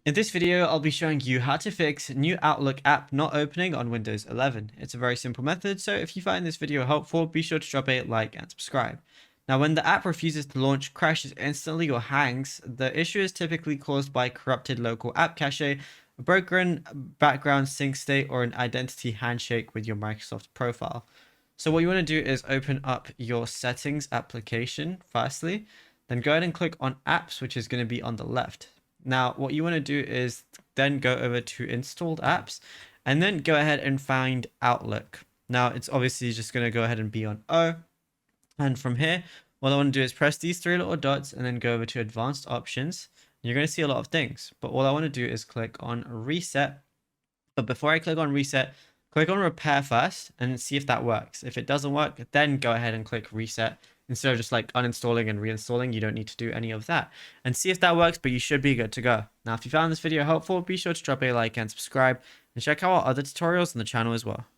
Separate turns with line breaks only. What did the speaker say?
In this video, I'll be showing you how to fix new Outlook app not opening on Windows 11. It's a very simple method, so if you find this video helpful, be sure to drop a like and subscribe. Now, when the app refuses to launch, crashes instantly, or hangs, the issue is typically caused by corrupted local app cache, a broken background sync state, or an identity handshake with your Microsoft profile. So what you want to do is open up your settings application firstly, then go ahead and click on apps, which is going to be on the left. Now, what you want to do is then go over to installed apps and then go ahead and find Outlook. Now, it's obviously just going to go ahead and be on O. And from here, what I want to do is press these three little dots and then go over to advanced options. You're going to see a lot of things, but all I want to do is click on reset. But before I click on reset, click on repair first and see if that works. If it doesn't work, then go ahead and click reset. Instead of just like uninstalling and reinstalling, you don't need to do any of that. And see if that works, but you should be good to go. Now, if you found this video helpful, be sure to drop a like and subscribe, and check out our other tutorials on the channel as well.